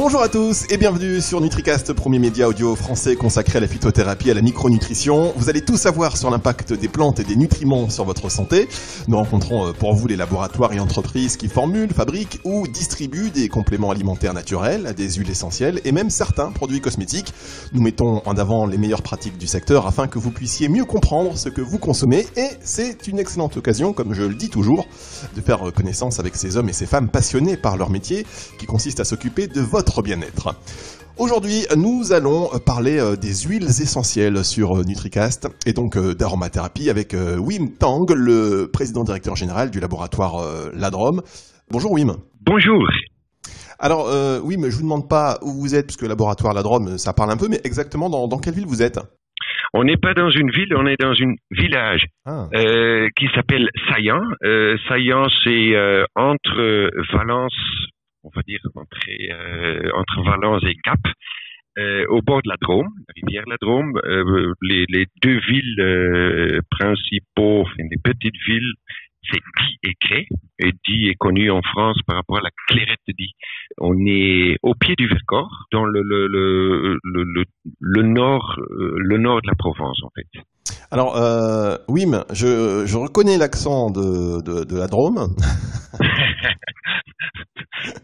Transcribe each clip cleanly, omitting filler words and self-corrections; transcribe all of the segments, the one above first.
Bonjour à tous et bienvenue sur NutriCast, premier média audio français consacré à la phytothérapie et à la micronutrition. Vous allez tout savoir sur l'impact des plantes et des nutriments sur votre santé. Nous rencontrons pour vous les laboratoires et entreprises qui formulent, fabriquent ou distribuent des compléments alimentaires naturels, des huiles essentielles et même certains produits cosmétiques. Nous mettons en avant les meilleures pratiques du secteur afin que vous puissiez mieux comprendre ce que vous consommez et c'est une excellente occasion, comme je le dis toujours, de faire connaissance avec ces hommes et ces femmes passionnés par leur métier qui consiste à s'occuper de votre bien-être. Aujourd'hui, nous allons parler des huiles essentielles sur NutriCast et donc d'aromathérapie avec Wim Tang, le président directeur général du laboratoire Ladrome. Bonjour Wim. Bonjour. Alors Wim, je vous demande pas où vous êtes puisque le laboratoire Ladrome, ça parle un peu, mais exactement dans quelle ville vous êtes ? On n'est pas dans une ville, on est dans un village qui s'appelle Saillant. Saillant, c'est entre Valence, on va dire entre Valence et Gap, au bord de la Drôme, la rivière la Drôme. Les deux villes principaux, les petites villes, c'est Die et Cré. Et Die est connu en France par rapport à la clairette de Die. On est au pied du Vercors, dans le nord de la Provence, en fait. Alors, Wim, je reconnais l'accent de la Drôme.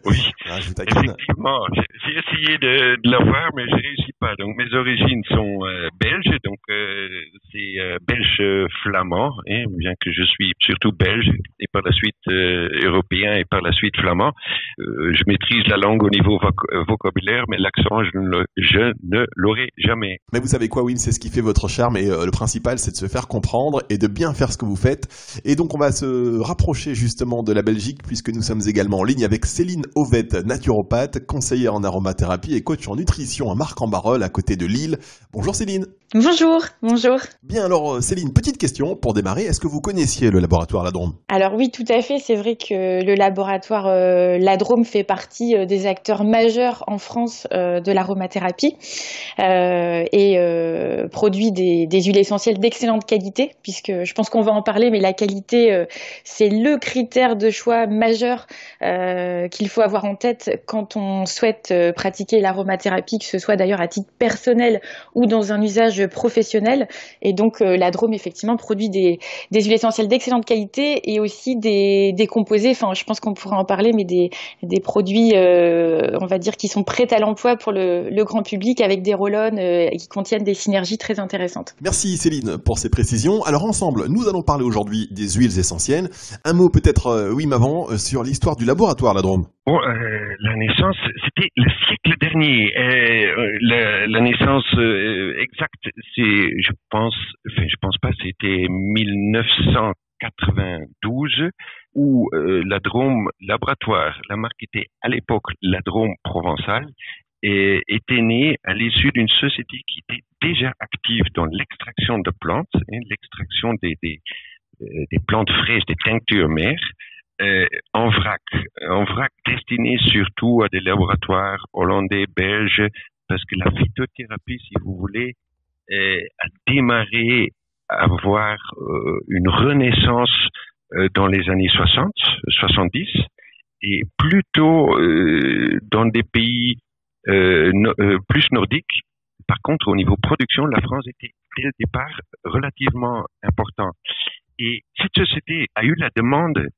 Oui, ah, je vous taquine. Effectivement, j'ai essayé de l'avoir, mais je réussis pas. Donc, mes origines sont belges, donc c'est belge-flamand, bien que je suis surtout belge et par la suite européen et par la suite flamand. Je maîtrise la langue au niveau vocabulaire, mais l'accent, je ne l'aurai jamais. Mais vous savez quoi, Wim, c'est ce qui fait votre charme et le principal, c'est de se faire comprendre et de bien faire ce que vous faites. Et donc, on va se rapprocher justement de la Belgique puisque nous sommes également en ligne avec Céline Ovette, naturopathe, conseillère en aromathérapie et coach en nutrition à Marc-en-Barœul à côté de Lille. Bonjour Céline. Bonjour. Bien alors Céline, petite question pour démarrer. Est-ce que vous connaissiez le laboratoire Ladrome ? Alors oui, tout à fait. C'est vrai que le laboratoire Ladrome fait partie des acteurs majeurs en France de l'aromathérapie et produit des huiles essentielles d'excellente qualité, puisque je pense qu'on va en parler, mais la qualité, c'est le critère de choix majeur qu'il faut avoir en tête quand on souhaite pratiquer l'aromathérapie, que ce soit d'ailleurs à titre personnel ou dans un usage professionnel. Et donc la Drôme effectivement produit des huiles essentielles d'excellente qualité et aussi des composés, enfin je pense qu'on pourra en parler, mais des produits on va dire qui sont prêts à l'emploi pour le grand public avec des roll-on qui contiennent des synergies très intéressantes. Merci Céline pour ces précisions. Alors ensemble, nous allons parler aujourd'hui des huiles essentielles. Un mot peut-être, Wim, avant sur l'histoire du laboratoire Ladrome. Bon, la naissance, c'était le siècle dernier. La naissance exacte, je pense pas, c'était 1992 où la Drôme Laboratoire, la marque était à l'époque la Drôme Provençale, et était née à l'issue d'une société qui était déjà active dans l'extraction de plantes, l'extraction des plantes fraîches, des tinctures mères. En vrac destiné surtout à des laboratoires hollandais, belges, parce que la phytothérapie, si vous voulez, a démarré à avoir une renaissance dans les années 60, 70, et plutôt dans des pays plus nordiques. Par contre, au niveau production, la France était dès le départ relativement important. Et cette société a eu la demande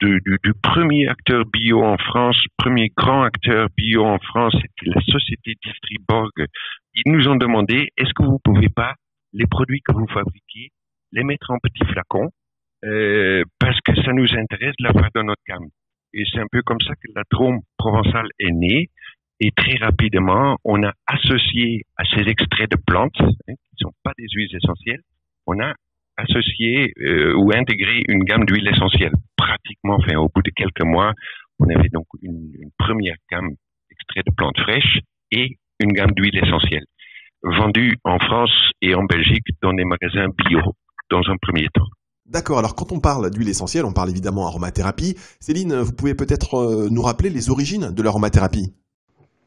du premier acteur bio en France, premier grand acteur bio en France, c'était la société Distriborg. Ils nous ont demandé, est-ce que vous pouvez pas, les produits que vous fabriquez, les mettre en petits flacons, parce que ça nous intéresse de l'avoir dans notre gamme. Et c'est un peu comme ça que la Drôme Provençale est née. Et très rapidement, on a associé à ces extraits de plantes, qui ne sont pas des huiles essentielles, on a associé ou intégré une gamme d'huiles essentielles. Pratiquement, au bout de quelques mois, on avait donc une première gamme d'extraits de plantes fraîches et une gamme d'huiles essentielles, vendue en France et en Belgique dans des magasins bio, dans un premier temps. D'accord, alors quand on parle d'huile essentielle, on parle évidemment aromathérapie. Céline, vous pouvez peut-être nous rappeler les origines de l'aromathérapie ?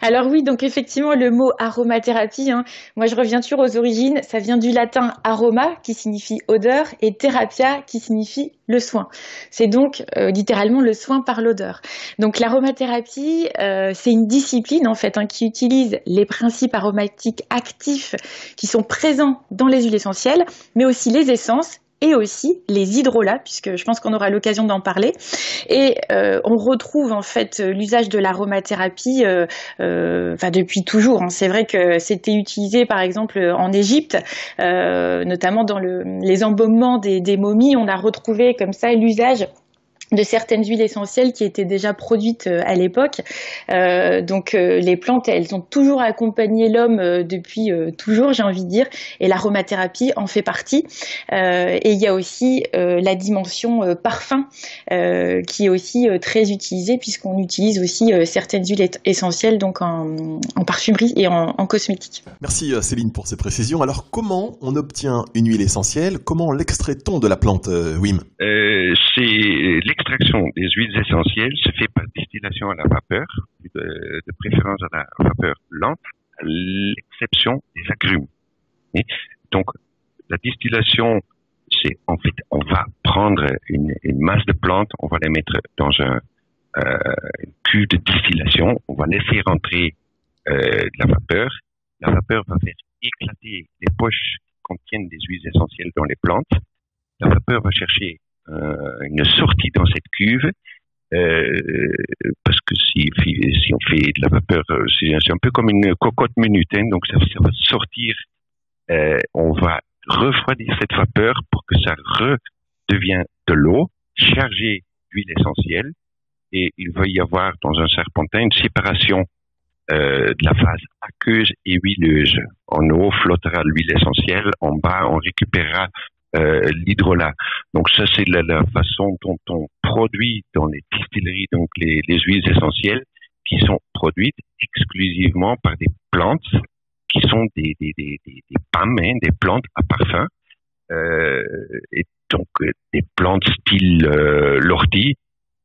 Alors oui, donc effectivement, le mot aromathérapie, moi je reviens toujours aux origines, ça vient du latin aroma qui signifie odeur et therapia qui signifie le soin. C'est donc littéralement le soin par l'odeur. Donc l'aromathérapie, c'est une discipline en fait qui utilise les principes aromatiques actifs qui sont présents dans les huiles essentielles, mais aussi les essences et aussi les hydrolats, puisque je pense qu'on aura l'occasion d'en parler. Et on retrouve en fait l'usage de l'aromathérapie depuis toujours. C'est vrai que c'était utilisé par exemple en Égypte, notamment dans les embaumements des momies. On a retrouvé comme ça l'usage de certaines huiles essentielles qui étaient déjà produites à l'époque. Donc les plantes, elles ont toujours accompagné l'homme depuis toujours, j'ai envie de dire, et l'aromathérapie en fait partie. Et il y a aussi la dimension parfum qui est aussi très utilisée puisqu'on utilise aussi certaines huiles essentielles donc en parfumerie et en cosmétique. Merci Céline pour ces précisions. Alors comment on obtient une huile essentielle? Comment l'extrait-on de la plante, Wim? L'extraction des huiles essentielles se fait par distillation à la vapeur, de préférence à la vapeur lente, à l'exception des agrumes. Et donc, la distillation, c'est en fait, on va prendre une masse de plantes, on va les mettre dans une cuve de distillation, on va laisser rentrer de la vapeur. La vapeur va faire éclater les poches qui contiennent des huiles essentielles dans les plantes. La vapeur va chercher une sortie dans cette cuve parce que si on fait de la vapeur, c'est un peu comme une cocotte minute, donc ça va sortir. On va refroidir cette vapeur pour que ça redevienne de l'eau chargée d'huile essentielle, et il va y avoir dans un serpentin une séparation de la phase aqueuse et huileuse. En haut flottera l'huile essentielle, en bas on récupérera l'hydrolat. Donc ça, c'est la façon dont on produit dans les distilleries donc les huiles essentielles qui sont produites exclusivement par des plantes qui sont des PAM, des plantes à parfum, et donc des plantes style l'ortie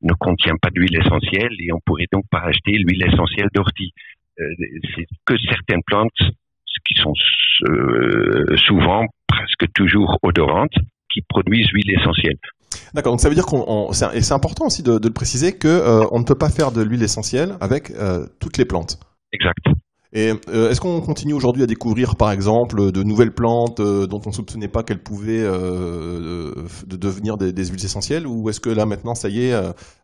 ne contient pas d'huile essentielle et on pourrait donc pas acheter l'huile essentielle d'ortie. C'est que certaines plantes qui sont souvent presque toujours odorantes, qui produisent l'huile essentielle. D'accord, donc ça veut dire et c'est important aussi de le préciser que on ne peut pas faire de l'huile essentielle avec toutes les plantes. Exact. Et est-ce qu'on continue aujourd'hui à découvrir, par exemple, de nouvelles plantes dont on ne soupçonnait pas qu'elles pouvaient devenir des huiles essentielles, ou est-ce que là maintenant, ça y est,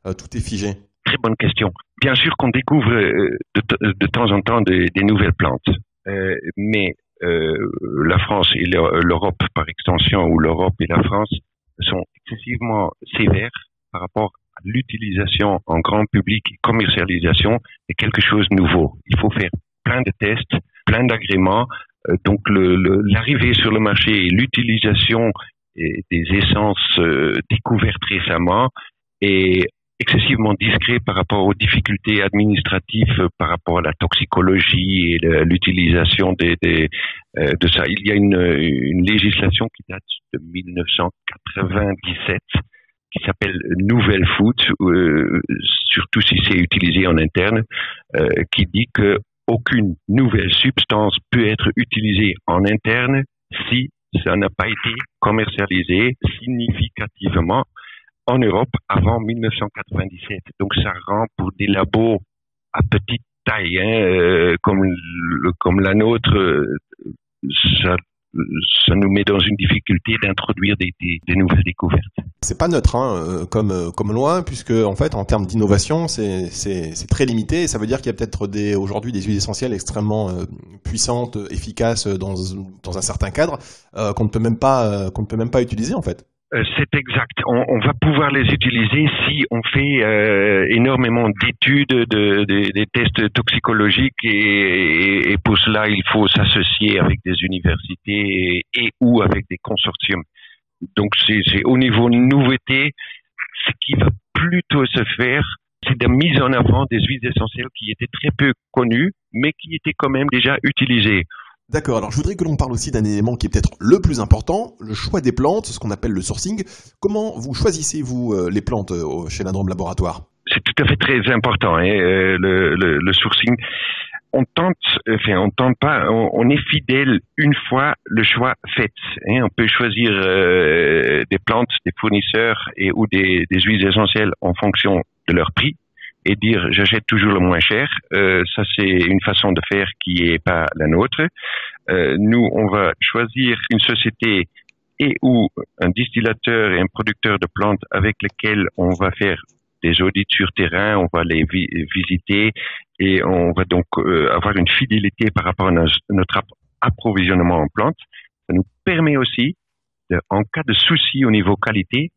tout est figé? Très bonne question. Bien sûr qu'on découvre de temps en temps des nouvelles plantes, mais la France et l'Europe par extension, ou l'Europe et la France, sont excessivement sévères par rapport à l'utilisation en grand public et commercialisation de quelque chose de nouveau. Il faut faire plein de tests, plein d'agréments. Donc l'arrivée sur le marché et l'utilisation des essences découvertes récemment est excessivement discret par rapport aux difficultés administratives, par rapport à la toxicologie et l'utilisation de ça. Il y a une législation qui date de 1997 qui s'appelle Nouvelle Food, surtout si c'est utilisé en interne, qui dit que aucune nouvelle substance peut être utilisée en interne si ça n'a pas été commercialisé significativement en Europe avant 1997. Donc ça rend pour des labos à petite taille, comme la nôtre, ça nous met dans une difficulté d'introduire des nouvelles découvertes. C'est pas neutre, comme loi, puisque en fait, en termes d'innovation, c'est très limité. Et ça veut dire qu'il y a peut-être aujourd'hui des huiles essentielles extrêmement puissantes, efficaces dans un certain cadre, qu'on ne peut même pas utiliser en fait. C'est exact. On va pouvoir les utiliser si on fait énormément d'études, des tests toxicologiques, et pour cela il faut s'associer avec des universités et ou avec des consortiums. Donc c'est au niveau nouveauté, ce qui va plutôt se faire, c'est la mise en avant des huiles essentielles qui étaient très peu connues, mais qui étaient quand même déjà utilisées. D'accord, alors je voudrais que l'on parle aussi d'un élément qui est peut-être le plus important, le choix des plantes, ce qu'on appelle le sourcing. Comment vous choisissez-vous les plantes chez Lindrum Laboratoire? C'est tout à fait très important, le sourcing. on tente pas, on est fidèle une fois le choix fait. On peut choisir des plantes, des fournisseurs ou des huiles essentielles en fonction de leur prix et dire j'achète toujours le moins cher. Ça c'est une façon de faire qui est pas la nôtre. Nous on va choisir une société et ou un distillateur et un producteur de plantes avec lesquels on va faire des audits sur terrain, on va les visiter et on va donc avoir une fidélité par rapport à notre approvisionnement en plantes. Ça nous permet aussi, en cas de souci au niveau qualité,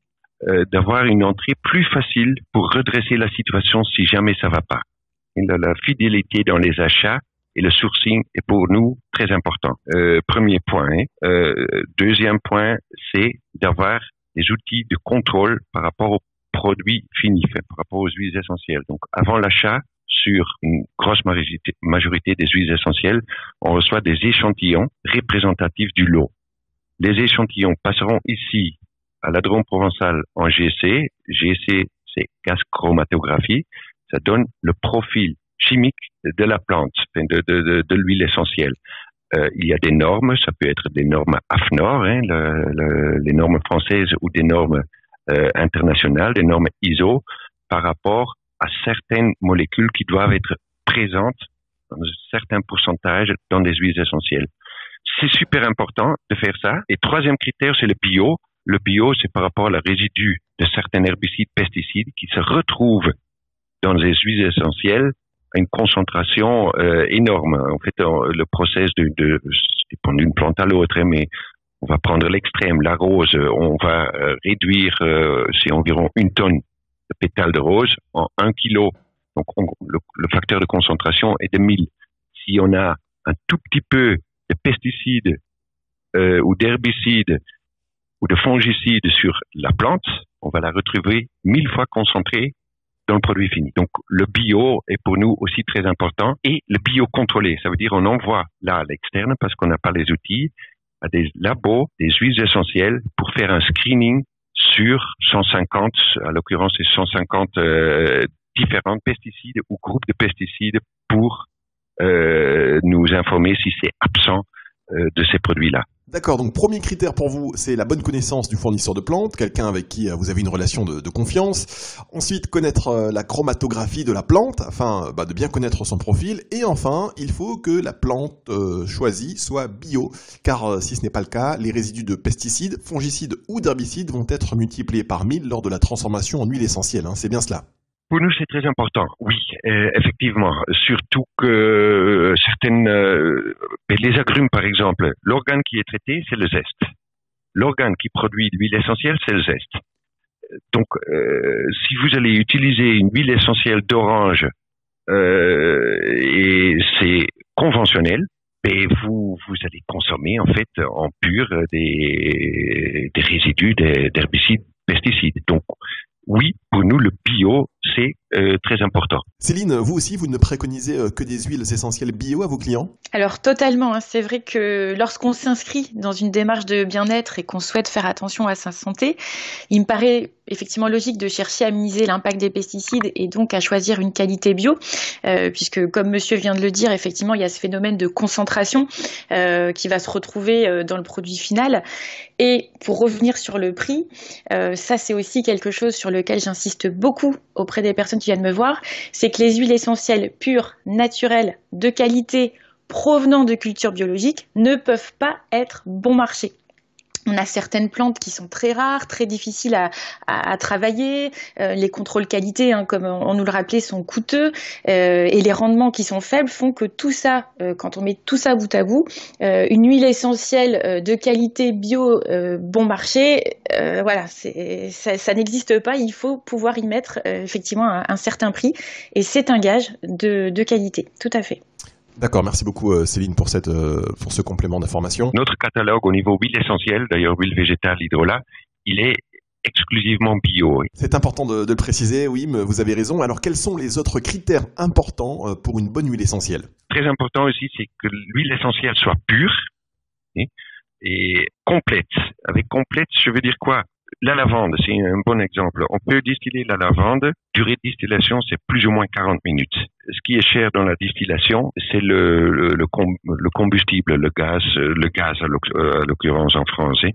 d'avoir une entrée plus facile pour redresser la situation si jamais ça va pas. Et la fidélité dans les achats et le sourcing est pour nous très important. Premier point. Deuxième point, c'est d'avoir des outils de contrôle par rapport aux produits finis, par rapport aux huiles essentielles. Donc, avant l'achat, sur une grosse majorité des huiles essentielles, on reçoit des échantillons représentatifs du lot. Les échantillons passeront ici à la Drôme provençale en GC. GC, c'est gaz chromatographie. Ça donne le profil chimique de la plante, de l'huile essentielle. Il y a des normes, ça peut être des normes AFNOR, les normes françaises ou des normes internationales, des normes ISO, par rapport à certaines molécules qui doivent être présentes dans un certain pourcentage dans des huiles essentielles. C'est super important de faire ça. Et troisième critère, c'est le bio. Le bio, c'est par rapport à la résidus de certains herbicides, pesticides qui se retrouvent dans les huiles essentielles à une concentration énorme. En fait, le process ça dépend d'une plante à l'autre, mais on va prendre l'extrême, la rose, on va réduire, c'est environ 1 tonne de pétales de rose en 1 kilo. Donc, le facteur de concentration est de 1000. Si on a un tout petit peu de pesticides ou d'herbicides ou de fongicides sur la plante, on va la retrouver 1000 fois concentrée dans le produit fini. Donc, le bio est pour nous aussi très important et le bio contrôlé. Ça veut dire on envoie là à l'externe parce qu'on n'a pas les outils à des labos, des huiles essentielles pour faire un screening sur 150, à l'occurrence c'est 150 différents pesticides ou groupes de pesticides pour nous informer si c'est absent de ces produits-là. D'accord, donc premier critère pour vous, c'est la bonne connaissance du fournisseur de plantes, quelqu'un avec qui vous avez une relation de confiance. Ensuite, connaître la chromatographie de la plante, afin de bien connaître son profil. Et enfin, il faut que la plante choisie soit bio, car si ce n'est pas le cas, les résidus de pesticides, fongicides ou d'herbicides vont être multipliés par 1000 lors de la transformation en huile essentielle. C'est bien cela. Pour nous, c'est très important. Oui, effectivement. Surtout que les agrumes, par exemple, l'organe qui est traité, c'est le zeste. L'organe qui produit l'huile essentielle, c'est le zeste. Donc, si vous allez utiliser une huile essentielle d'orange et c'est conventionnel, vous allez consommer en fait en pur des résidus d'herbicides, pesticides. Donc, oui, pour nous, le bio, c'est très important. Céline, vous aussi, vous ne préconisez que des huiles essentielles bio à vos clients ? Alors totalement, c'est vrai que lorsqu'on s'inscrit dans une démarche de bien-être et qu'on souhaite faire attention à sa santé, il me paraît effectivement logique de chercher à minimiser l'impact des pesticides et donc à choisir une qualité bio, puisque comme monsieur vient de le dire, effectivement, il y a ce phénomène de concentration qui va se retrouver dans le produit final. Et pour revenir sur le prix, ça c'est aussi quelque chose sur lequel j'insiste beaucoup auprès des personnes qui viennent me voir, c'est que les huiles essentielles pures, naturelles, de qualité, provenant de cultures biologiques, ne peuvent pas être bon marché. On a certaines plantes qui sont très rares, très difficiles à travailler. Les contrôles qualité, comme on nous le rappelait, sont coûteux. Et les rendements qui sont faibles font que tout ça, quand on met tout ça bout à bout, une huile essentielle de qualité bio bon marché, ça n'existe pas. Il faut pouvoir y mettre effectivement un certain prix. Et c'est un gage de qualité, tout à fait. D'accord, merci beaucoup Céline pour ce complément d'information. Notre catalogue au niveau huile essentielle, d'ailleurs huile végétale, hydrolat, il est exclusivement bio. Oui. C'est important de le préciser, oui, mais vous avez raison. Alors quels sont les autres critères importants pour une bonne huile essentielle ? Très important aussi, c'est que l'huile essentielle soit pure et complète. Avec complète, je veux dire quoi ? la lavande, c'est un bon exemple. On peut distiller la lavande. Durée de distillation, c'est plus ou moins 40 minutes. Ce qui est cher dans la distillation, c'est le combustible, le gaz à l'occurrence en français.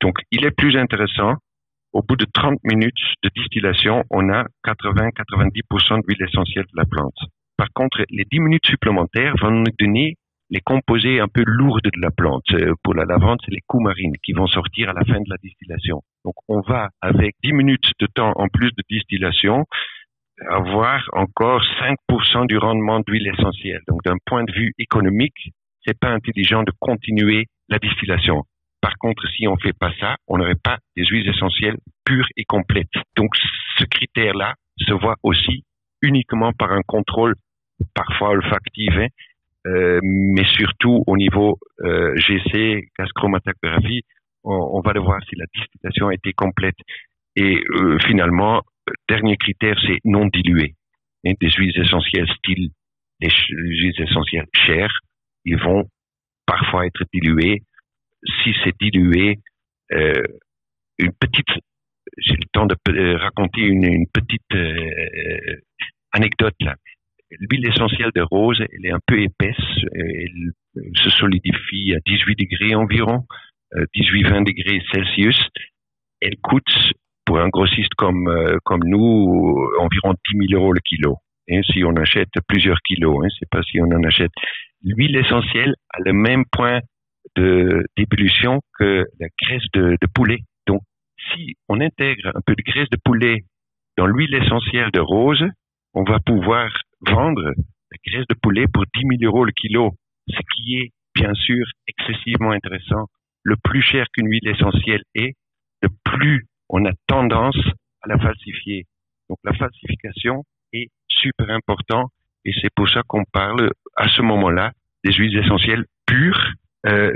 Donc, il est plus intéressant. Au bout de 30 minutes de distillation, on a 80-90% d'huile essentielle de la plante. Par contre, les 10 minutes supplémentaires vont nous donner les composés un peu lourds de la plante. Pour la lavande, c'est les coumarines qui vont sortir à la fin de la distillation. Donc, on va, avec 10 minutes de temps en plus de distillation, avoir encore 5% du rendement d'huile essentielle. Donc, d'un point de vue économique, c'est pas intelligent de continuer la distillation. Par contre, si on fait pas ça, on n'aurait pas des huiles essentielles pures et complètes. Donc, ce critère-là se voit aussi uniquement par un contrôle parfois olfactif, mais surtout au niveau GC, gaz chromatographie, on va le voir si la distillation a été complète. Et finalement, dernier critère, c'est non dilué. Des huiles essentielles style des huiles essentielles chères, ils vont parfois être diluées. Si c'est dilué, une petite, j'ai le temps de raconter une petite anecdote là. L'huile essentielle de rose, elle est un peu épaisse, elle se solidifie à 18 degrés environ, 18-20 degrés Celsius. Elle coûte, pour un grossiste comme nous, environ 10 000 € le kilo. Et si on achète plusieurs kilos, c'est pas si on en achète. L'huile essentielle a le même point d'ébullition que la graisse de poulet. Donc, si on intègre un peu de graisse de poulet dans l'huile essentielle de rose, on va pouvoir vendre la graisse de poulet pour 10 000 € le kilo, ce qui est bien sûr excessivement intéressant. Le plus cher qu'une huile essentielle est, le plus on a tendance à la falsifier. Donc la falsification est super important et c'est pour ça qu'on parle à ce moment-là des huiles essentielles pures,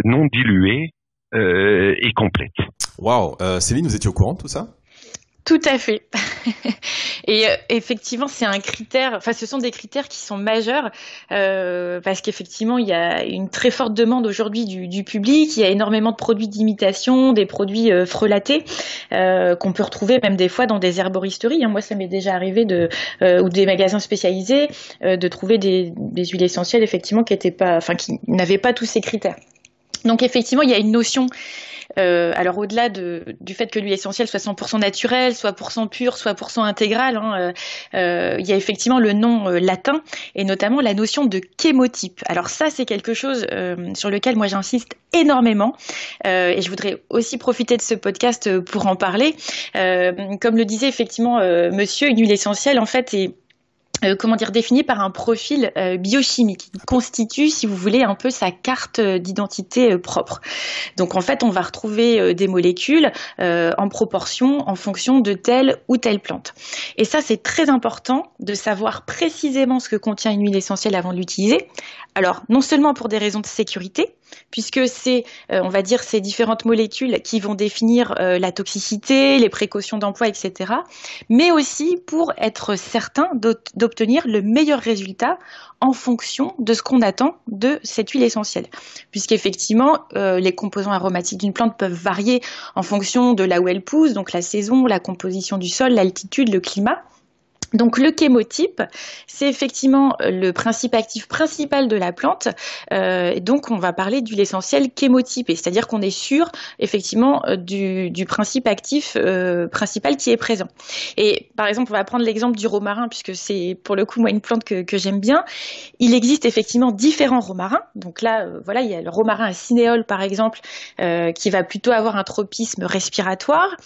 non diluées et complètes. Waouh, Céline, vous étiez au courant de tout ça ? Tout à fait. Et effectivement, c'est un critère. Enfin, ce sont des critères qui sont majeurs parce qu'effectivement, il y a une très forte demande aujourd'hui du public. Il y a énormément de produits d'imitation, des produits frelatés qu'on peut retrouver même des fois dans des herboristeries. Moi, ça m'est déjà arrivé ou des magasins spécialisés de trouver des huiles essentielles effectivement qui n'avaient pas tous ces critères. Donc effectivement, il y a une notion. Alors au-delà du fait que l'huile essentielle soit 100% naturelle, soit 100% pure, soit 100% intégrale, il y a effectivement le nom latin et notamment la notion de chémotype. Alors ça, c'est quelque chose sur lequel moi j'insiste énormément et je voudrais aussi profiter de ce podcast pour en parler. Comme le disait effectivement monsieur, une huile essentielle en fait est définie par un profil biochimique qui constitue, si vous voulez, un peu sa carte d'identité propre. Donc en fait, on va retrouver des molécules en proportion en fonction de telle ou telle plante. Et ça, c'est très important de savoir précisément ce que contient une huile essentielle avant de l'utiliser. Alors, non seulement pour des raisons de sécurité, puisque c'est, on va dire, ces différentes molécules qui vont définir la toxicité, les précautions d'emploi, etc., mais aussi pour être certain d'obtenir le meilleur résultat en fonction de ce qu'on attend de cette huile essentielle. Puisqu'effectivement, les composants aromatiques d'une plante peuvent varier en fonction de là où elle pousse, donc la saison, la composition du sol, l'altitude, le climat. Donc le chémotype, c'est effectivement le principe actif principal de la plante. Donc on va parler d'huile essentielle chémotypée, c'est-à-dire qu'on est sûr effectivement du principe actif principal qui est présent. Et par exemple, on va prendre l'exemple du romarin puisque c'est pour le coup moi une plante que j'aime bien. Il existe effectivement différents romarins. Donc là, voilà, il y a le romarin à cinéole par exemple qui va plutôt avoir un tropisme respiratoire.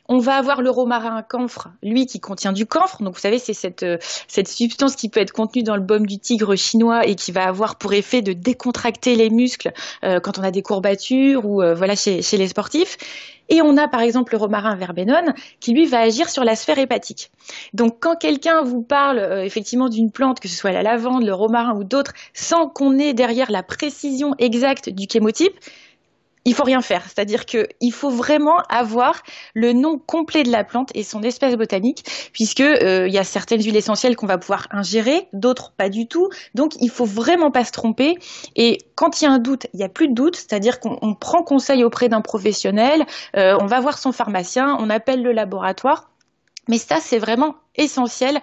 On va avoir le romarin camphre, lui qui contient du camphre. Donc vous savez, c'est cette substance qui peut être contenue dans le baume du tigre chinois et qui va avoir pour effet de décontracter les muscles quand on a des courbatures ou voilà chez les sportifs. Et on a par exemple le romarin verbenone qui lui va agir sur la sphère hépatique. Donc quand quelqu'un vous parle effectivement d'une plante, que ce soit la lavande, le romarin ou d'autres, sans qu'on ait derrière la précision exacte du chémotype, il faut rien faire. C'est-à-dire que il faut vraiment avoir le nom complet de la plante et son espèce botanique, puisque il y a certaines huiles essentielles qu'on va pouvoir ingérer, d'autres pas du tout. Donc il faut vraiment pas se tromper. Et quand il y a un doute, il y a plus de doute. C'est-à-dire qu'on prend conseil auprès d'un professionnel, on va voir son pharmacien, on appelle le laboratoire. Mais ça, c'est vraiment essentiel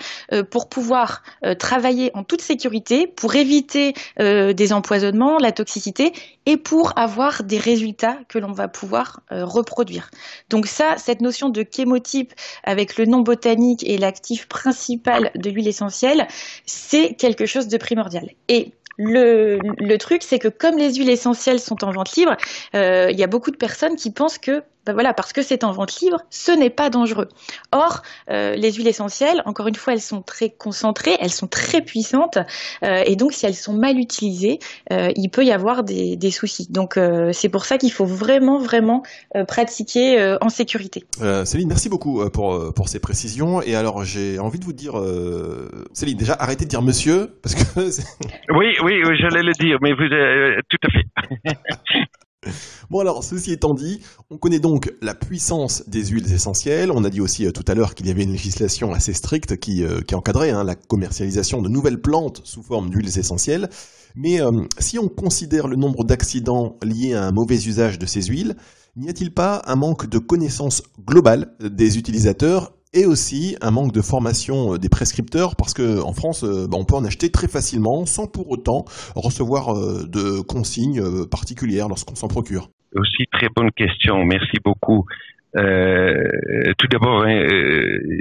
pour pouvoir travailler en toute sécurité, pour éviter des empoisonnements, la toxicité et pour avoir des résultats que l'on va pouvoir reproduire. Donc ça, cette notion de chémotype avec le nom botanique et l'actif principal de l'huile essentielle, c'est quelque chose de primordial. Et le truc, c'est que comme les huiles essentielles sont en vente libre, il y a beaucoup de personnes qui pensent que voilà, parce que c'est en vente libre, ce n'est pas dangereux. Or, les huiles essentielles, encore une fois, elles sont très concentrées, elles sont très puissantes, et donc si elles sont mal utilisées, il peut y avoir des soucis. Donc, c'est pour ça qu'il faut vraiment pratiquer en sécurité. Céline, merci beaucoup pour ces précisions. Et alors, j'ai envie de vous dire, Céline, déjà, arrêtez de dire monsieur, parce que... Oui, j'allais le dire, mais vous, tout à fait. Bon alors, ceci étant dit, on connaît donc la puissance des huiles essentielles. On a dit aussi tout à l'heure qu'il y avait une législation assez stricte qui encadrait la commercialisation de nouvelles plantes sous forme d'huiles essentielles. Mais si on considère le nombre d'accidents liés à un mauvais usage de ces huiles, n'y a-t-il pas un manque de connaissance globale des utilisateurs et aussi un manque de formation des prescripteurs parce que en France, on peut en acheter très facilement sans pour autant recevoir de consignes particulières lorsqu'on s'en procure. Aussi, très bonne question. Merci beaucoup. Tout d'abord,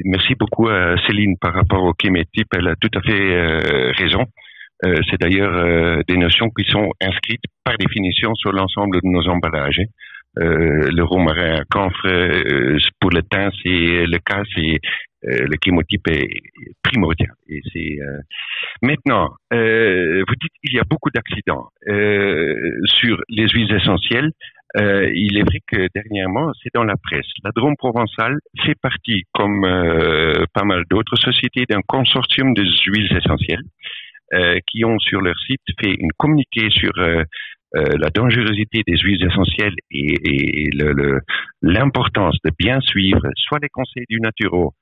merci beaucoup à Céline par rapport au chémotype. Elle a tout à fait raison. C'est d'ailleurs des notions qui sont inscrites par définition sur l'ensemble de nos emballages. Le romarin à camphre, pour le thym, c'est le cas, c'est le chémotype est primordial. Et c'est maintenant, vous dites qu'il y a beaucoup d'accidents sur les huiles essentielles. Il est vrai que dernièrement, c'est dans la presse. La Drôme provençale fait partie, comme pas mal d'autres sociétés, d'un consortium de huiles essentielles qui ont sur leur site fait une communiqué sur la dangerosité des huiles essentielles et l'importance de bien suivre soit les conseils du naturo,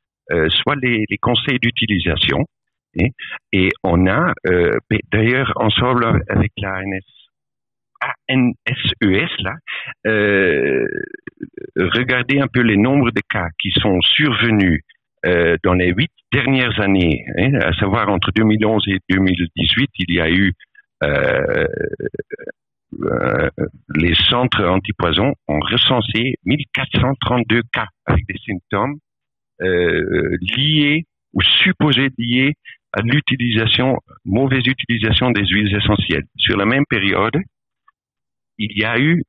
soit les conseils d'utilisation. Et on a d'ailleurs ensemble avec la ANSES là, regardez un peu les nombres de cas qui sont survenus dans les 8 dernières années, à savoir entre 2011 et 2018, il y a eu les centres antipoison ont recensé 1432 cas avec des symptômes liés ou supposés liés à mauvaise utilisation des huiles essentielles. Sur la même période, il y a eu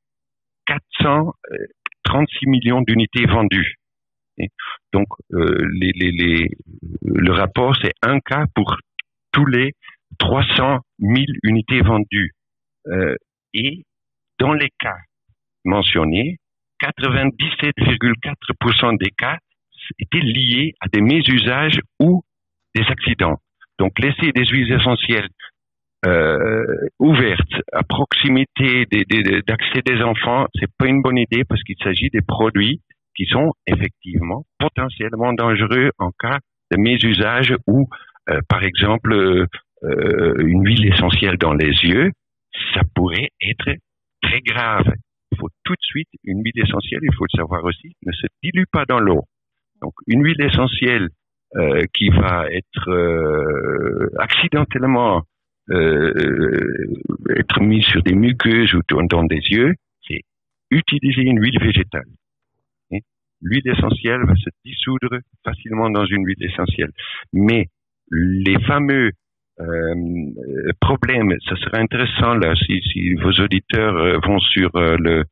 436 millions d'unités vendues. Donc, le rapport, c'est un cas pour tous les 300 000 unités vendues. Et dans les cas mentionnés, 97,4% des cas étaient liés à des mésusages ou des accidents. Donc, laisser des huiles essentielles ouvertes à proximité d'accès des enfants, c'est pas une bonne idée parce qu'il s'agit des produits qui sont effectivement potentiellement dangereux en cas de mésusage ou, par exemple, une huile essentielle dans les yeux, ça pourrait être très grave. Il faut tout de suite, une huile essentielle, il faut le savoir aussi, ne se dilue pas dans l'eau. Donc, une huile essentielle qui va être accidentellement être mise sur des muqueuses ou dans des yeux, c'est utiliser une huile végétale. L'huile essentielle va se dissoudre facilement dans une huile essentielle. Mais les fameux problèmes, ça serait intéressant là si vos auditeurs vont sur le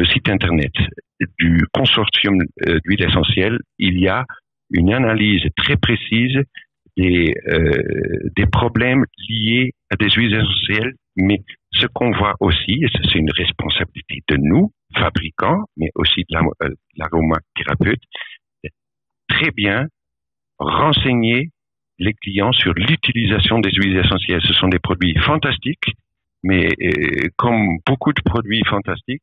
site internet du consortium d'huile essentielle, il y a une analyse très précise des problèmes liés à des huiles essentielles, mais ce qu'on voit aussi, et c'est une responsabilité de nous, fabricants, mais aussi de l'aromathérapeute, très bien renseigner les clients sur l'utilisation des huiles essentielles. Ce sont des produits fantastiques, Mais comme beaucoup de produits fantastiques,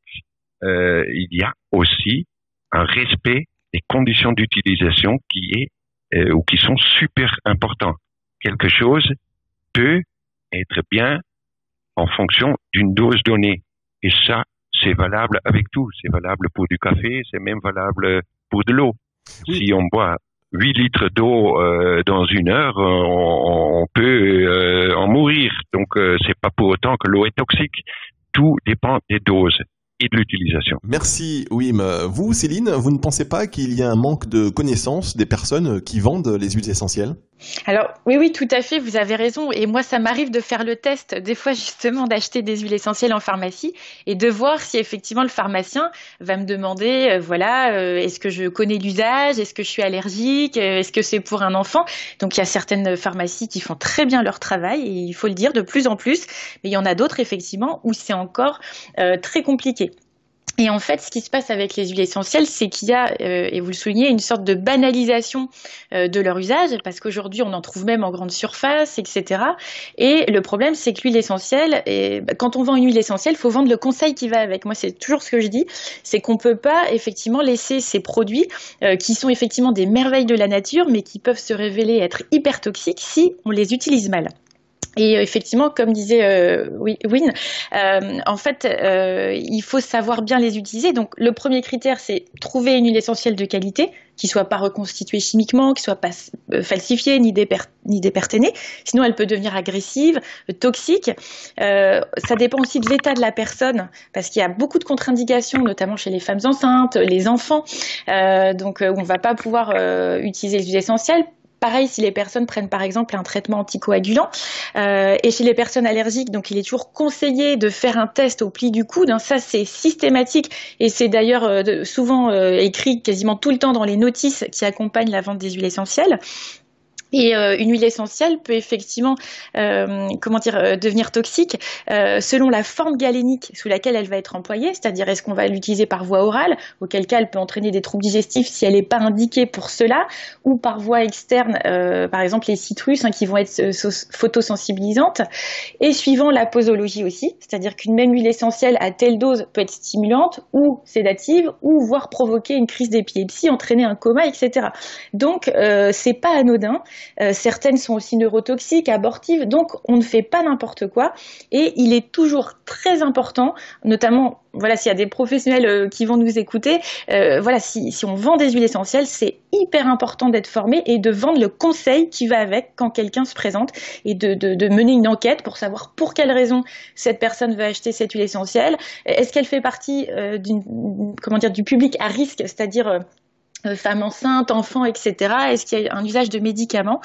il y a aussi un respect des conditions d'utilisation qui sont super importants. Quelque chose peut être bien en fonction d'une dose donnée. Et ça, c'est valable avec tout. C'est valable pour du café, c'est même valable pour de l'eau. Oui. Si on boit 8 litres d'eau dans une heure, on peut en mourir. Donc, c'est pas pour autant que l'eau est toxique. Tout dépend des doses et de l'utilisation. Merci Wim. Vous, Céline, vous ne pensez pas qu'il y a un manque de connaissance des personnes qui vendent les huiles essentielles ? Alors oui, tout à fait, vous avez raison. Et moi, ça m'arrive de faire le test, des fois justement, d'acheter des huiles essentielles en pharmacie et de voir si effectivement le pharmacien va me demander, est-ce que je connais l'usage, est-ce que je suis allergique, est-ce que c'est pour un enfant. Donc il y a certaines pharmacies qui font très bien leur travail, et il faut le dire, de plus en plus. Mais il y en a d'autres effectivement où c'est encore très compliqué. Et en fait, ce qui se passe avec les huiles essentielles, c'est qu'il y a, et vous le soulignez, une sorte de banalisation de leur usage, parce qu'aujourd'hui, on en trouve même en grande surface, etc. Et le problème, c'est que l'huile essentielle, quand on vend une huile essentielle, il faut vendre le conseil qui va avec. Moi, c'est toujours ce que je dis, c'est qu'on ne peut pas effectivement laisser ces produits qui sont effectivement des merveilles de la nature, mais qui peuvent se révéler être hyper toxiques si on les utilise mal. Et effectivement, comme disait Win, en fait, il faut savoir bien les utiliser. Donc, le premier critère, c'est trouver une huile essentielle de qualité, qui soit pas reconstituée chimiquement, qui soit pas falsifiée ni déperténée. Sinon, elle peut devenir agressive, toxique. Ça dépend aussi de l'état de la personne, parce qu'il y a beaucoup de contre-indications, notamment chez les femmes enceintes, les enfants. Donc, on va pas pouvoir utiliser les huiles essentielles. Pareil, si les personnes prennent par exemple un traitement anticoagulant, et chez les personnes allergiques, donc il est toujours conseillé de faire un test au pli du coude. Ça, c'est systématique, et c'est d'ailleurs souvent écrit quasiment tout le temps dans les notices qui accompagnent la vente des huiles essentielles. Et une huile essentielle peut effectivement devenir toxique selon la forme galénique sous laquelle elle va être employée, c'est-à-dire est-ce qu'on va l'utiliser par voie orale, auquel cas elle peut entraîner des troubles digestifs si elle n'est pas indiquée pour cela, ou par voie externe, par exemple les citrus qui vont être photosensibilisantes, et suivant la posologie aussi, c'est-à-dire qu'une même huile essentielle à telle dose peut être stimulante ou sédative, ou voire provoquer une crise d'épilepsie, entraîner un coma, etc. Donc c'est pas anodin. Certaines sont aussi neurotoxiques, abortives, donc on ne fait pas n'importe quoi, et il est toujours très important, notamment s'il y a des professionnels qui vont nous écouter, si on vend des huiles essentielles, c'est hyper important d'être formé et de vendre le conseil qui va avec quand quelqu'un se présente, et de mener une enquête pour savoir pour quelle raison cette personne veut acheter cette huile essentielle. Est-ce qu'elle fait partie du public à risque, c'est-à-dire femmes enceintes, enfants, etc. Est-ce qu'il y a un usage de médicaments,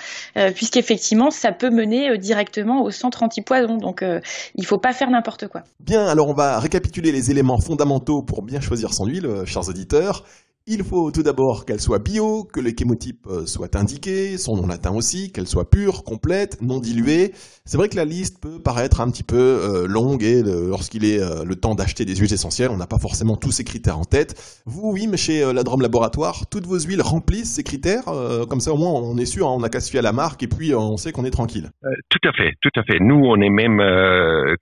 puisqu'effectivement, ça peut mener directement au centre antipoison. Donc, il ne faut pas faire n'importe quoi. Bien, alors on va récapituler les éléments fondamentaux pour bien choisir son huile, chers auditeurs. Il faut tout d'abord qu'elle soit bio, que le chémotype soit indiqué, son nom latin aussi, qu'elle soit pure, complète, non diluée. C'est vrai que la liste peut paraître un petit peu longue, et lorsqu'il est le temps d'acheter des huiles essentielles, on n'a pas forcément tous ces critères en tête. Vous, Wim, chez Ladrome Laboratoire, toutes vos huiles remplissent ces critères, comme ça au moins on est sûr, on n'a qu'à se fier à la marque, et puis on sait qu'on est tranquille. Tout à fait. Nous, on est même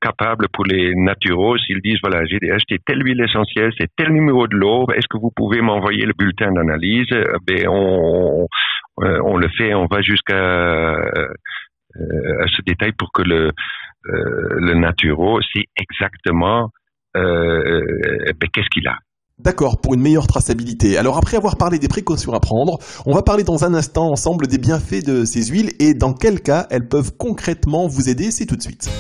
capable pour les naturaux, s'ils disent, voilà, j'ai acheté telle huile essentielle, c'est tel numéro de l'eau, est-ce que vous pouvez m'envoyer le bulletin d'analyse? On le fait, on va jusqu'à ce détail pour que le naturo sait exactement qu'est-ce qu'il a. D'accord, pour une meilleure traçabilité. Alors après avoir parlé des précautions à prendre, on va parler dans un instant ensemble des bienfaits de ces huiles et dans quel cas elles peuvent concrètement vous aider. C'est tout de suite.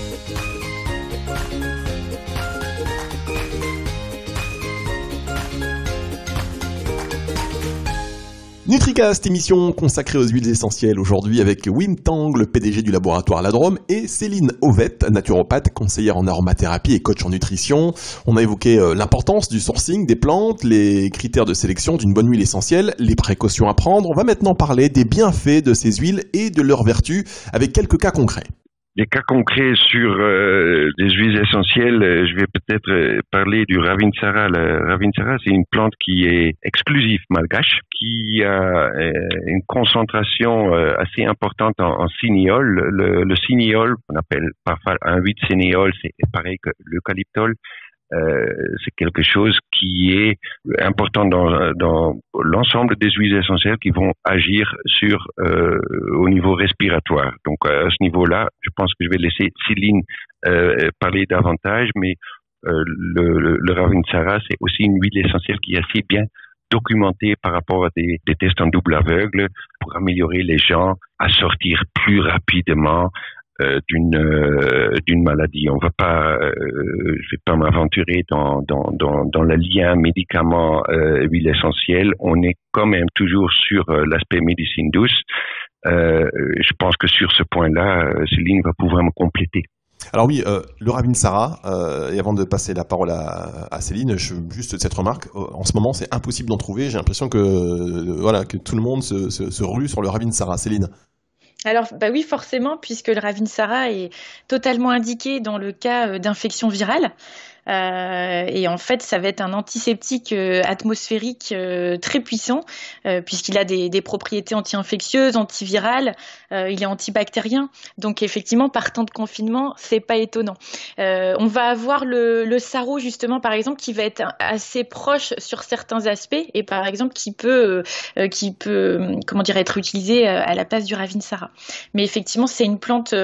NutriCast, émission consacrée aux huiles essentielles, aujourd'hui avec Wim Tang, le PDG du laboratoire Ladrome, et Céline Ovette, naturopathe, conseillère en aromathérapie et coach en nutrition. On a évoqué l'importance du sourcing des plantes, les critères de sélection d'une bonne huile essentielle, les précautions à prendre. On va maintenant parler des bienfaits de ces huiles et de leurs vertus avec quelques cas concrets. des cas concrets sur des huiles essentielles, je vais peut-être parler du Ravinsara. Le Ravinsara, c'est une plante qui est exclusive malgache, qui a une concentration assez importante en cinéole. Le cinéole, on appelle parfois un huile cinéole, c'est pareil que l'eucalyptol. C'est quelque chose qui est important dans l'ensemble des huiles essentielles qui vont agir sur au niveau respiratoire. Donc à ce niveau-là, je pense que je vais laisser Céline parler davantage, mais le Ravinsara, c'est aussi une huile essentielle qui est assez bien documentée par rapport à des tests en double aveugle pour améliorer les gens à sortir plus rapidement d'une maladie. On va pas, je vais pas m'aventurer dans le lien médicament huile essentielle. On est quand même toujours sur l'aspect médecine douce. Je pense que sur ce point-là, Céline va pouvoir me compléter. Alors oui, le Ravinsara, et avant de passer la parole à Céline, juste cette remarque, en ce moment c'est impossible d'en trouver, j'ai l'impression que que tout le monde se rue sur le Ravinsara. Céline. Alors, bah oui, forcément, puisque le Ravinsara est totalement indiqué dans le cas d'infection virale. Et en fait, ça va être un antiseptique atmosphérique très puissant, puisqu'il a des propriétés anti-infectieuses, antivirales, il est antibactérien. Donc effectivement, par temps de confinement, c'est pas étonnant. On va avoir le sarro, justement, par exemple, qui va être assez proche sur certains aspects, et par exemple qui peut comment dire, être utilisé à la place du Ravinsara. Mais effectivement, c'est une plante,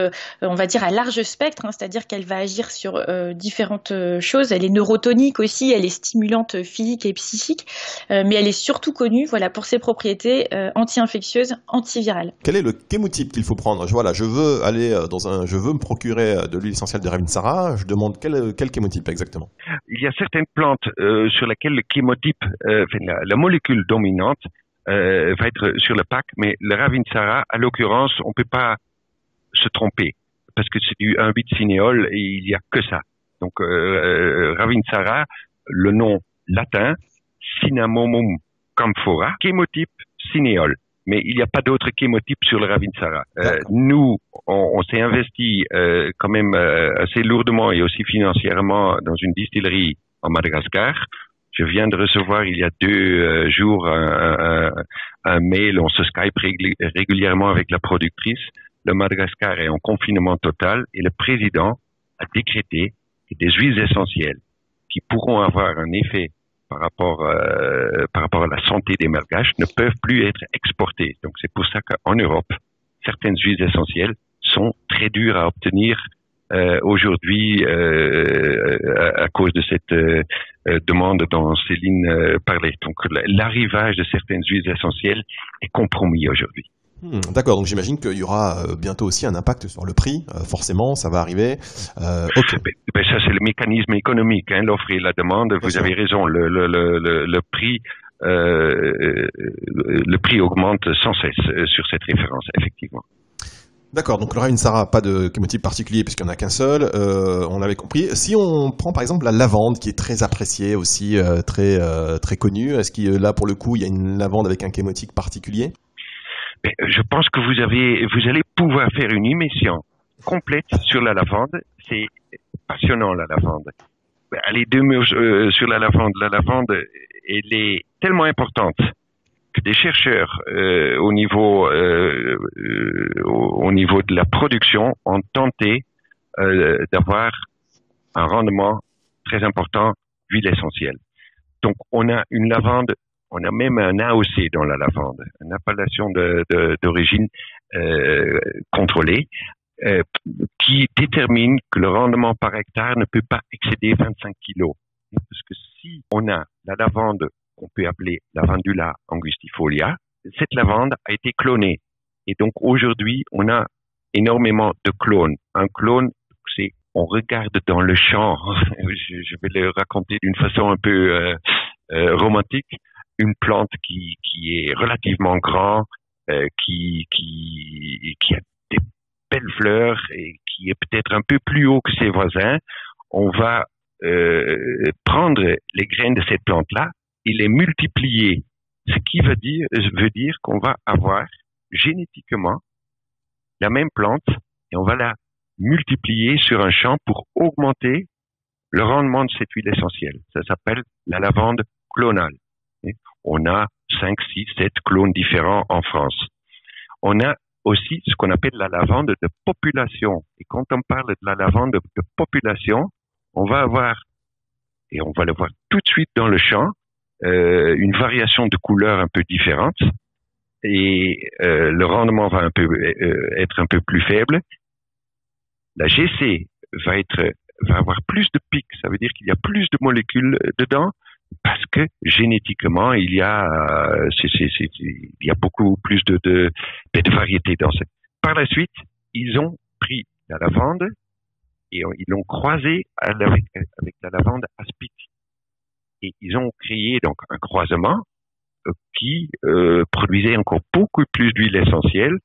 on va dire, à large spectre, hein, c'est-à-dire qu'elle va agir sur différentes choses. Elle est neurotonique aussi, elle est stimulante physique et psychique, mais elle est surtout connue, voilà, pour ses propriétés anti-infectieuses, antivirales. Quel est le chémotype qu'il faut prendre? Je veux aller je veux me procurer de l'huile essentielle de Ravinsara. Je demande quel chémotype exactement? Il y a certaines plantes sur lesquelles le chémotype, la molécule dominante va être sur le pack, mais le Ravinsara, à l'occurrence, on peut pas se tromper parce que c'est du 1,8 cinéole et il y a que ça. Donc Ravinsara, le nom latin, Cinnamomum camphora, chémotype cinéole. Mais il n'y a pas d'autre chémotype sur le Ravinsara. Nous, on s'est investi quand même assez lourdement et aussi financièrement dans une distillerie en Madagascar. Je viens de recevoir il y a 2 jours un mail, on se Skype régulièrement avec la productrice. Le Madagascar est en confinement total et le président a décrété que des huiles essentielles qui pourront avoir un effet par rapport à la santé des Malgaches ne peuvent plus être exportées. Donc c'est pour ça qu'en Europe, certaines huiles essentielles sont très dures à obtenir aujourd'hui à cause de cette demande dont Céline parlait. Donc l'arrivage de certaines huiles essentielles est compromis aujourd'hui. D'accord, donc j'imagine qu'il y aura bientôt aussi un impact sur le prix, forcément, ça va arriver. Okay. Ben ça c'est le mécanisme économique, hein, l'offre et la demande. Vous avez raison, le prix augmente sans cesse sur cette référence, effectivement. D'accord, donc le Ravinsara, pas de chémotype particulier puisqu'il n'y en a qu'un seul, on l'avait compris. Si on prend par exemple la lavande qui est très appréciée aussi, très connue, est-ce que là pour le coup il y a une lavande avec un chémotype particulier? Je pense que vous allez pouvoir faire une émission complète sur la lavande. C'est passionnant, la lavande. Allez, 2 mots sur la lavande. La lavande, elle est tellement importante que des chercheurs au niveau de la production ont tenté d'avoir un rendement très important d'huile essentielle. Donc, on a une lavande. On a même un AOC dans la lavande, une appellation d'origine contrôlée, qui détermine que le rendement par hectare ne peut pas excéder 25 kilos. Parce que si on a la lavande qu'on peut appeler Lavandula angustifolia, cette lavande a été clonée. Et donc aujourd'hui, on a énormément de clones. Un clone, c'est on regarde dans le champ, je vais le raconter d'une façon un peu romantique, une plante qui est relativement grande, qui a des belles fleurs et qui est peut-être un peu plus haut que ses voisins. On va prendre les graines de cette plante-là et les multiplier, ce qui veut dire qu'on va avoir génétiquement la même plante et on va la multiplier sur un champ pour augmenter le rendement de cette huile essentielle. Ça s'appelle la lavande clonale. On a 5, 6, 7 clones différents en France. On a aussi ce qu'on appelle la lavande de population. Et quand on parle de la lavande de population, on va avoir, et on va le voir tout de suite dans le champ, une variation de couleurs un peu différente. Et le rendement va être un peu plus faible. La GC va avoir plus de pics, ça veut dire qu'il y a plus de molécules dedans, parce que génétiquement il y a beaucoup plus de variétés dans cette. Par la suite, ils ont pris la lavande et ils l'ont croisée avec la lavande aspic, et ils ont créé donc un croisement qui produisait encore beaucoup plus d'huile essentielle,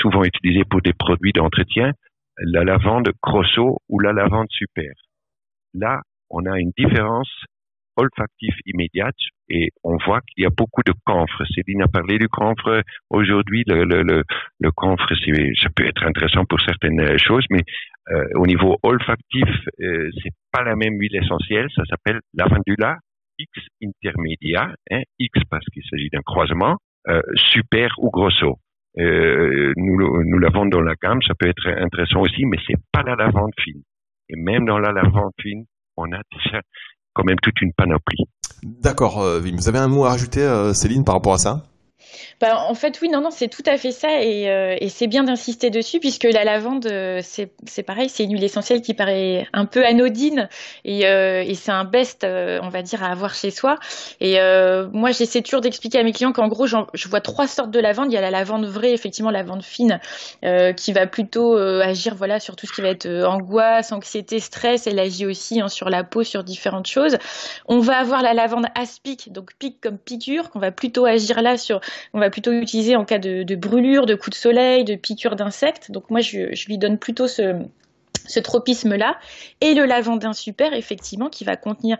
souvent utilisée pour des produits d'entretien, la lavande Grosso ou la lavande Super. Là, on a une différence olfactive immédiate et on voit qu'il y a beaucoup de camphre. Céline a parlé du camphre. Aujourd'hui, le camphre, ça peut être intéressant pour certaines choses, mais au niveau olfactif, c'est pas la même huile essentielle. Ça s'appelle Lavandula X intermedia, X parce qu'il s'agit d'un croisement, Super ou Grosso. Nous l'avons dans la gamme, ça peut être intéressant aussi, mais c'est pas la lavande fine. Et même dans la lavande fine, on a déjà quand même toute une panoplie. D'accord, Wim. Vous avez un mot à rajouter, Céline, par rapport à ça ? En fait, oui, non, c'est tout à fait ça, et c'est bien d'insister dessus, puisque la lavande, c'est pareil, c'est une huile essentielle qui paraît un peu anodine, et c'est un best, on va dire, à avoir chez soi. Et moi, j'essaie toujours d'expliquer à mes clients qu'en gros, je vois 3 sortes de lavande. Il y a la lavande vraie, effectivement, la lavande fine, qui va plutôt agir, voilà, sur tout ce qui va être angoisse, anxiété, stress. Elle agit aussi sur la peau, sur différentes choses. On va avoir la lavande aspic, donc pic comme piqûre, qu'on va plutôt agir là on va plutôt utiliser en cas de brûlure, de coups de soleil, de piqûres d'insectes. Donc moi, je lui donne plutôt ce tropisme-là, et le lavandin super, effectivement, qui va contenir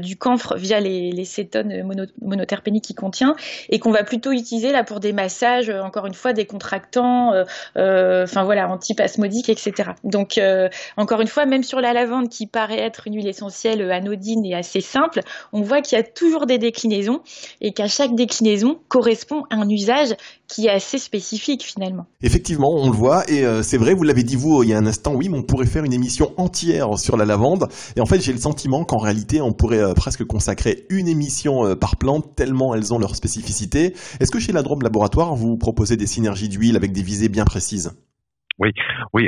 du camphre via les cétones monoterpéniques qu'il contient, et qu'on va plutôt utiliser là pour des massages, encore une fois, décontractants, antispasmodiques, etc. Donc, encore une fois, même sur la lavande qui paraît être une huile essentielle anodine et assez simple, on voit qu'il y a toujours des déclinaisons, et qu'à chaque déclinaison correspond à un usage qui est assez spécifique finalement. Effectivement, on le voit, et c'est vrai, vous l'avez dit vous il y a un instant, oui, mais on pourrait faire une émission entière sur la lavande, et en fait j'ai le sentiment qu'en réalité on pourrait presque consacrer une émission par plante, tellement elles ont leur spécificité. Est-ce que chez la Drôme Laboratoire vous proposez des synergies d'huile avec des visées bien précises ? Oui,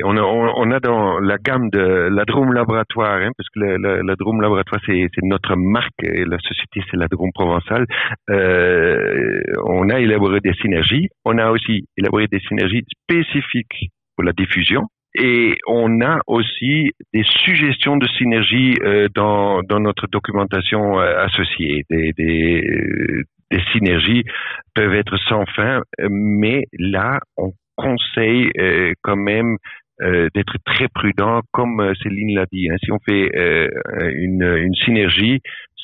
on a dans la gamme de la Drôme Laboratoire, parce que la Drôme Laboratoire c'est notre marque, et la société c'est la Drôme Provençale. On a élaboré des synergies. On a aussi élaboré des synergies spécifiques pour la diffusion. Et on a aussi des suggestions de synergie dans notre documentation associée. Des synergies peuvent être sans fin, mais là on conseille quand même d'être très prudent, comme Céline l'a dit. Si on fait une synergie,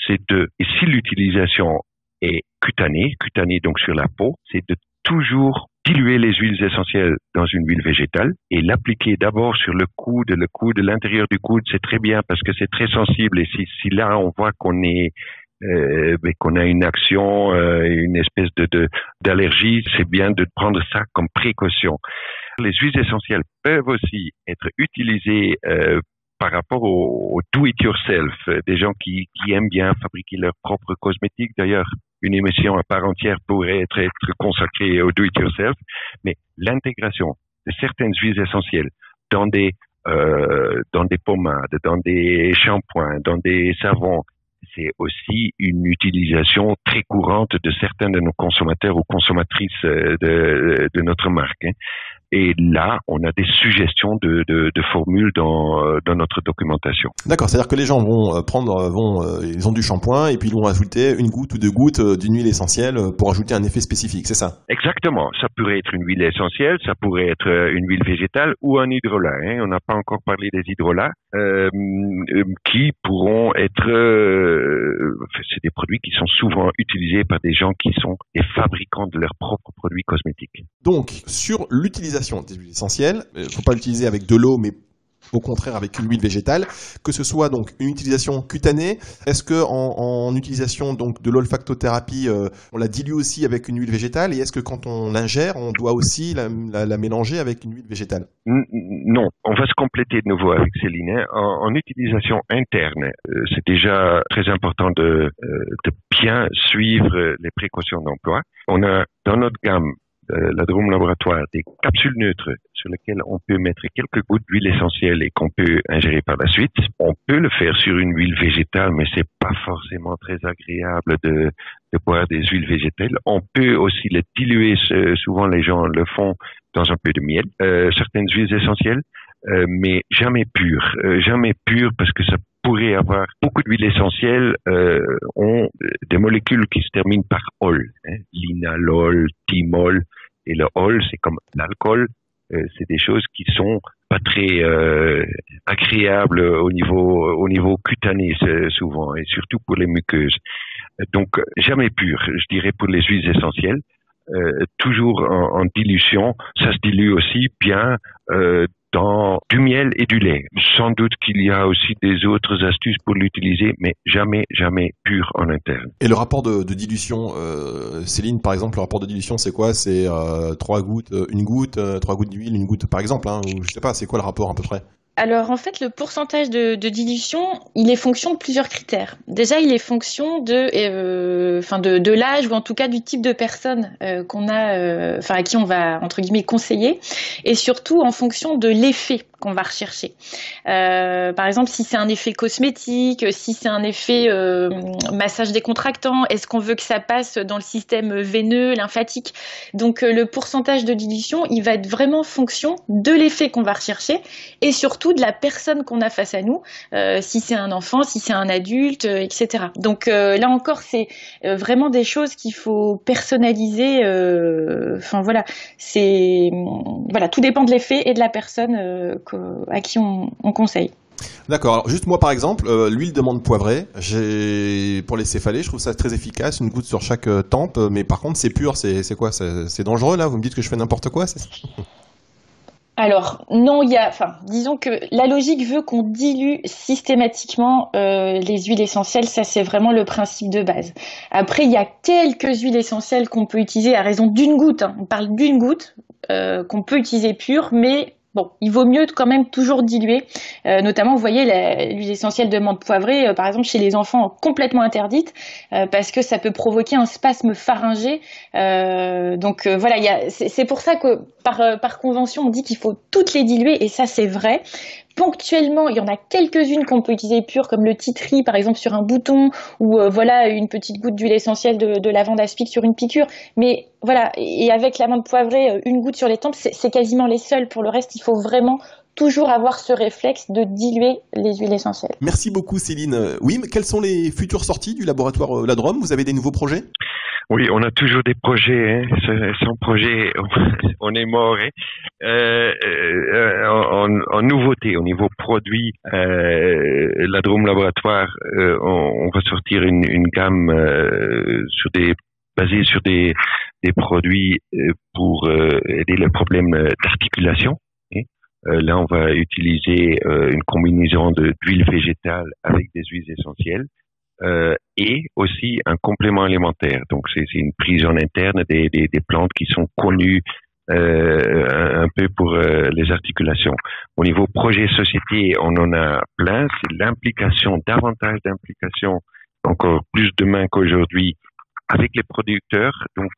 et si l'utilisation est cutanée donc sur la peau, c'est de toujours diluer les huiles essentielles dans une huile végétale et l'appliquer d'abord sur le coude, l'intérieur du coude, c'est très bien parce que c'est très sensible, et si là on voit qu'on a une action, une espèce d'allergie, c'est bien de prendre ça comme précaution. Les huiles essentielles peuvent aussi être utilisées par rapport au do-it-yourself, des gens qui aiment bien fabriquer leurs propres cosmétiques. D'ailleurs, une émission à part entière pourrait être consacrée au do-it-yourself, mais l'intégration de certaines huiles essentielles dans des pommades, dans des shampoings, dans des savons, c'est aussi une utilisation très courante de certains de nos consommateurs ou consommatrices de notre marque. Et là, on a des suggestions de formules dans notre documentation. D'accord, c'est-à-dire que les gens ils ont du shampoing et puis ils vont ajouter une goutte ou 2 gouttes d'une huile essentielle pour ajouter un effet spécifique, c'est ça? Exactement. Ça pourrait être une huile essentielle, ça pourrait être une huile végétale ou un hydrolat. On n'a pas encore parlé des hydrolats. qui pourront être, c'est des produits qui sont souvent utilisés par des gens qui sont des fabricants de leurs propres produits cosmétiques. Donc, sur l'utilisation des huiles essentielles, faut pas l'utiliser avec de l'eau, mais au contraire avec une huile végétale, que ce soit donc une utilisation cutanée. Est-ce que en utilisation donc de l'olfactothérapie, on la dilue aussi avec une huile végétale, et est-ce que quand on l'ingère, on doit aussi la mélanger avec une huile végétale? Non, on va se compléter de nouveau avec Céline. En utilisation interne, c'est déjà très important de bien suivre les précautions d'emploi. On a dans notre gamme la Drôme Laboratoire des capsules neutres sur lesquelles on peut mettre quelques gouttes d'huile essentielle et qu'on peut ingérer par la suite. On peut le faire sur une huile végétale, mais c'est pas forcément très agréable de boire des huiles végétales. On peut aussi les diluer, souvent les gens le font dans un peu de miel, certaines huiles essentielles, mais jamais pures parce que ça pourrait avoir beaucoup d'huiles essentielles ont des molécules qui se terminent par ol, linalol, thymol, et le ol c'est comme l'alcool, c'est des choses qui sont pas très agréables au niveau cutané souvent, et surtout pour les muqueuses. Donc jamais pur, je dirais, pour les huiles essentielles. Toujours en dilution, ça se dilue aussi bien dans du miel et du lait. Sans doute qu'il y a aussi des autres astuces pour l'utiliser, mais jamais pur en interne. Et le rapport de dilution, Céline, par exemple, le rapport de dilution, c'est quoi? C'est 3 gouttes, une goutte, 3 gouttes d'huile, une goutte par exemple, hein, ou je sais pas, c'est quoi le rapport à peu près? Alors en fait, le pourcentage de dilution, il est fonction de plusieurs critères. Déjà, il est fonction de l'âge, ou en tout cas du type de personne qu'on a, à qui on va entre guillemets conseiller, et surtout en fonction de l'effet qu'on va rechercher. Par exemple, si c'est un effet cosmétique, si c'est un effet massage décontractant, est-ce qu'on veut que ça passe dans le système veineux, lymphatique? Donc le pourcentage de dilution, il va être vraiment fonction de l'effet qu'on va rechercher, et surtout de la personne qu'on a face à nous, si c'est un enfant, si c'est un adulte, etc. Donc là encore, c'est vraiment des choses qu'il faut personnaliser. Tout dépend de l'effet et de la personne à qui on conseille. D'accord. Alors juste moi par exemple, l'huile de menthe poivrée, pour les céphalées, je trouve ça très efficace, une goutte sur chaque tempe, mais par contre c'est pur, c'est quoi? C'est dangereux là? Vous me dites que je fais n'importe quoi, c'est ça? Alors non, disons que la logique veut qu'on dilue systématiquement les huiles essentielles, ça c'est vraiment le principe de base. Après, il y a quelques huiles essentielles qu'on peut utiliser à raison d'une goutte, on parle d'une goutte qu'on peut utiliser pure, mais bon, il vaut mieux quand même toujours diluer, notamment vous voyez l'huile essentielle de menthe poivrée, par exemple chez les enfants complètement interdite, parce que ça peut provoquer un spasme pharyngé. C'est pour ça que par convention on dit qu'il faut toutes les diluer, et ça c'est vrai. Ponctuellement, il y en a quelques-unes qu'on peut utiliser pures, comme le titri, par exemple, sur un bouton, ou une petite goutte d'huile essentielle de lavande aspic sur une piqûre. Mais voilà, et avec la menthe poivrée, une goutte sur les tempes, c'est quasiment les seules. Pour le reste, il faut vraiment toujours avoir ce réflexe de diluer les huiles essentielles. Merci beaucoup Céline. Oui, mais quelles sont les futures sorties du laboratoire La Drôme? Vous avez des nouveaux projets? Oui, on a toujours des projets. Sans projet, on est mort. En nouveauté, au niveau produit, La Drôme Laboratoire, on va sortir une gamme basée sur des produits pour aider les problèmes d'articulation. Là, on va utiliser une combinaison d'huile végétale avec des huiles essentielles. Et aussi un complément alimentaire. Donc c'est une prise en interne des plantes qui sont connues un peu pour les articulations. Au niveau projet société, on en a plein. C'est davantage d'implication, encore plus demain qu'aujourd'hui, avec les producteurs. Donc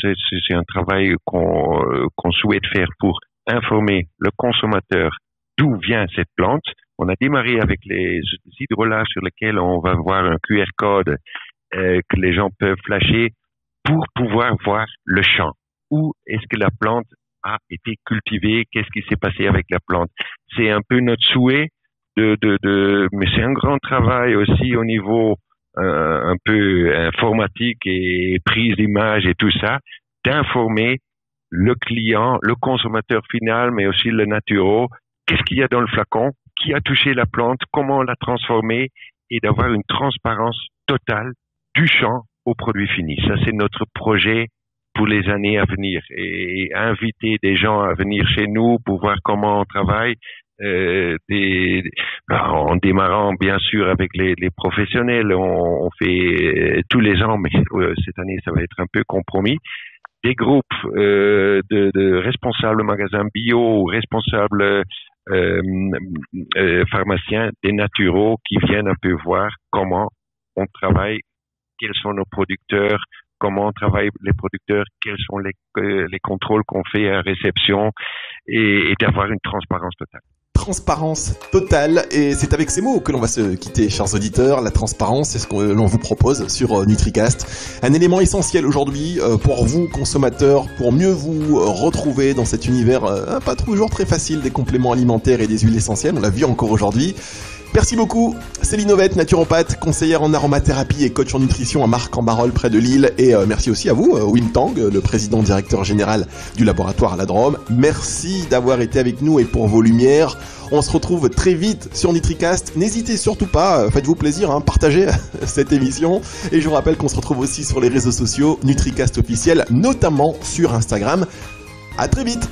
c'est un travail qu'on souhaite faire pour informer le consommateur d'où vient cette plante. On a démarré avec les hydrolats sur lesquels on va voir un QR code que les gens peuvent flasher pour pouvoir voir le champ. Où est-ce que la plante a été cultivée? Qu'est-ce qui s'est passé avec la plante? C'est un peu notre souhait mais c'est un grand travail aussi au niveau un peu informatique et prise d'image et tout ça, d'informer le client, le consommateur final, mais aussi le naturo. Qu'est-ce qu'il y a dans le flacon? qui a touché la plante, comment on l'a transformée, et d'avoir une transparence totale du champ au produit fini. Ça, c'est notre projet pour les années à venir, et inviter des gens à venir chez nous pour voir comment on travaille, en démarrant bien sûr avec les professionnels. On fait tous les ans, mais cette année ça va être un peu compromis, des groupes de responsables magasins bio ou responsables pharmaciens, des naturaux qui viennent un peu voir comment on travaille, quels sont nos producteurs, comment on travaille les producteurs, quels sont les contrôles qu'on fait à réception, et d'avoir une transparence totale. Transparence totale, et c'est avec ces mots que l'on va se quitter, chers auditeurs. La transparence, c'est ce que l'on vous propose sur NutriCast. Un élément essentiel aujourd'hui pour vous, consommateurs, pour mieux vous retrouver dans cet univers pas toujours très facile des compléments alimentaires et des huiles essentielles. On l'a vu encore aujourd'hui. Merci beaucoup, Céline Ovette, naturopathe, conseillère en aromathérapie et coach en nutrition à Marc-en-Barœul près de Lille. Et merci aussi à vous, Wim Tang, le président directeur général du laboratoire à la Drôme. Merci d'avoir été avec nous et pour vos lumières. On se retrouve très vite sur NutriCast. N'hésitez surtout pas, faites-vous plaisir, partagez cette émission. Et je vous rappelle qu'on se retrouve aussi sur les réseaux sociaux NutriCast officiel, notamment sur Instagram. À très vite.